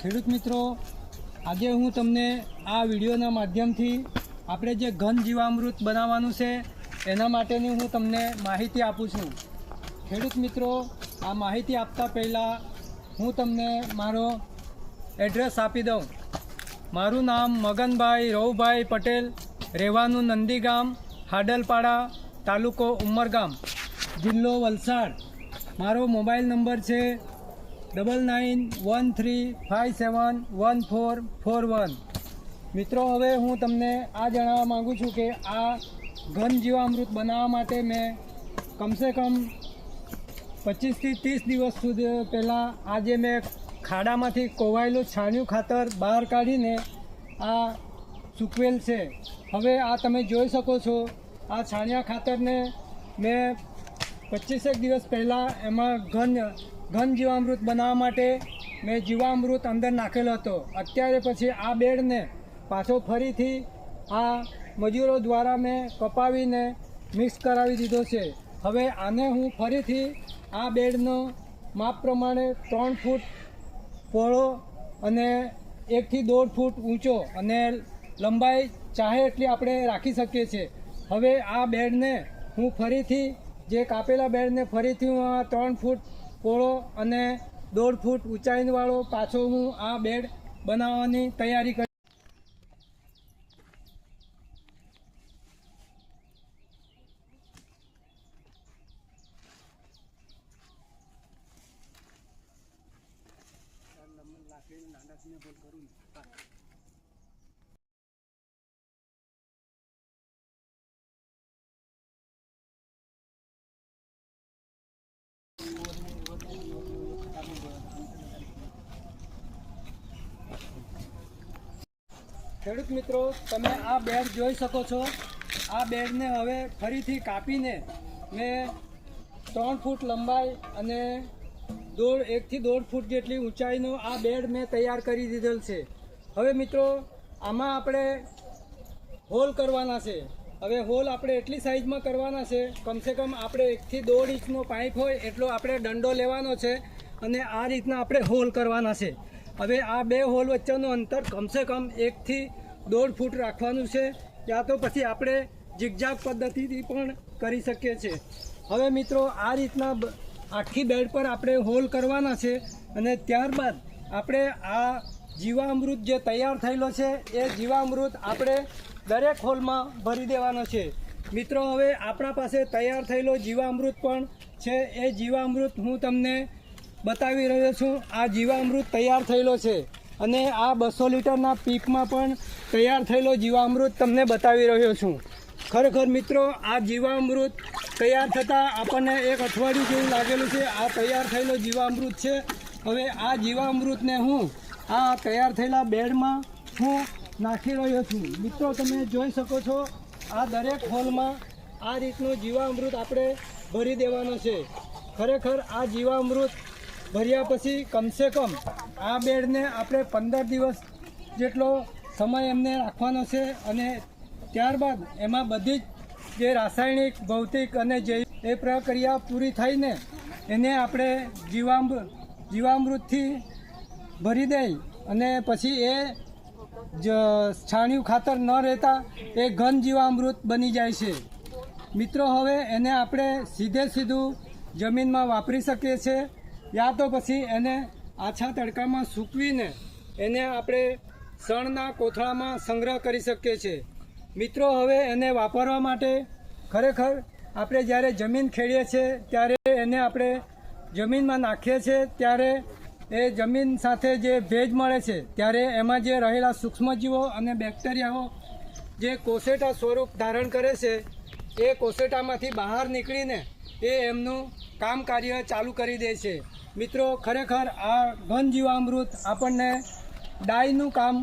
ખેડૂત મિત્રો, આજે હું તમને આ વિડીયોના માધ્યમથી આપણે જે ઘન જીવામૃત બનાવવાનું છે એના માટેની હું તમને માહિતી આપું છું। ખેડૂત મિત્રો, આ માહિતી આપતા પહેલાં હું તમને મારો એડ્રેસ આપી દઉં। મારું નામ મગનભાઈ રવુભાઈ પટેલ, રહેવાનું નંદીગામ, હાડલપાડા, તાલુકો ઉમરગામ, જિલ્લો વલસાડ। મારો મોબાઈલ નંબર છે 9913571441। મિત્રો, હવે હું તમને આ જણાવવા માગું છું કે આ ઘન જીવામૃત બનાવવા માટે મેં કમસે કમ 25 થી 30 દિવસ સુધી પહેલાં આજે મેં ખાડામાંથી કોવાયેલું છાણિયું ખાતર બહાર કાઢીને આ સૂકવેલ છે। હવે આ તમે જોઈ શકો છો, આ છાણિયા ખાતરને મેં 25 દિવસ પહેલાં એમાં ઘન જીવામૃત બનાવવા માટે મેં જીવામૃત અંદર નાખેલો હતો। અત્યારે પછી આ બેડને પાછો ફરીથી આ મજૂરો દ્વારા મેં કપાવીને મિક્સ કરાવી દીધો છે। હવે આને હું ફરીથી આ બેડનો માપ પ્રમાણે 3 ફૂટ પહોળો અને 1 થી 1.5 ફૂટ ઊંચો અને લંબાઈ ચાહે એટલી આપણે રાખી શકીએ છીએ। હવે આ બેડને હું ફરીથી જે કાપેલા બેડને ફરીથી હું આ 3 ફૂટ પહોળો અને 1.5 ફૂટ ઊંચાઈવાળો પાછો હું આ બેડ બનાવવાની તૈયારી કરી। ખેડૂત મિત્રો, તમે આ બેડ જોઈ શકો છો। આ બેડને હવે ફરીથી કાપીને મેં 3 ફૂટ લંબાઈ અને 1 થી 1.5 ફૂટ જેટલી ઊંચાઈનો આ બેડ મેં તૈયાર કરી દીધેલ છે। હવે મિત્રો, આમાં આપણે હોલ કરવાના છે। હવે હોલ આપણે એટલી સાઇઝમાં કરવાના છે, કમસે કમ આપણે 1 થી 1.5 ઇંચનો પાઇપ હોય એટલો આપણે દંડો લેવાનો છે અને આ રીતના આપણે હોલ કરવાના છે। હવે આ બે હોલ વચ્ચેનું અંતર કમસે કમ 1 થી 1.5 ફૂટ રાખવાનું છે, યા તો પછી આપણે ઝિગઝાગ પદ્ધતિથી પણ કરી શકીએ છીએ। હવે મિત્રો, આ રીતના આખી બેડ પર આપણે હોલ કરવાના છે અને ત્યારબાદ આપણે આ જીવામૃત જે તૈયાર થયેલો છે એ જીવામૃત આપણે દરેક હોલમાં ભરી દેવાનો છે। મિત્રો, હવે આપણા પાસે તૈયાર થયેલો જીવામૃત પણ છે। એ જીવામૃત હું તમને બતાવી રહ્યો છું। આ જીવામૃત તૈયાર થયેલો છે અને આ 200 લીટરના પીપમાં પણ તૈયાર થયેલો જીવામૃત તમને બતાવી રહ્યો છું। ખરેખર મિત્રો, આ જીવામૃત તૈયાર થતાં આપણને 1 અઠવાડિયું જેવું લાગેલું છે। આ તૈયાર થયેલો જીવામૃત છે। હવે આ જીવામૃતને હું આ તૈયાર થયેલા બેડમાં હું નાખી રહ્યો છું। મિત્રો, તમે જોઈ શકો છો, આ દરેક હોલમાં આ રીતનું જીવામૃત આપણે ભરી દેવાનો છે। ખરેખર આ જીવામૃત ભર્યા પછી કમસે કમ આ બેડને આપણે 15 દિવસ જેટલો સમય એમને રાખવાનો છે અને ત્યારબાદ એમાં બધી જ જે રાસાયણિક, ભૌતિક અને જૈવિક એ પ્રક્રિયા પૂરી થઈને એને આપણે જીવામૃતથી ભરી દઈ અને પછી એ છાણિયું ખાતર ન રહેતા એ ઘન જીવામૃત બની જાય છે। મિત્રો, હવે એને આપણે સીધું જમીનમાં વાપરી શકીએ છીએ, યા તો પછી એને આછા તડકામાં સૂકવીને એને આપણે શણના કોથળામાં સંગ્રહ કરી શકીએ છીએ। મિત્રો, હવે એને વાપરવા માટે ખરેખર આપણે જ્યારે જમીન ખેડીએ છીએ ત્યારે એને આપણે જમીનમાં નાખીએ છીએ ત્યારે એ જમીન સાથે જે ભેજ મળે છે ત્યારે એમાં જે રહેલા સૂક્ષ્મજીવો અને બેક્ટેરિયાઓ જે કોસેટા સ્વરૂપ ધારણ કરે છે એ કોસેટામાંથી બહાર નીકળીને એ એમનું કામ કાર્ય ચાલુ કરી દે છે। મિત્રો, ખરેખર આ ઘન જીવામૃત આપણને ડાયનું કામ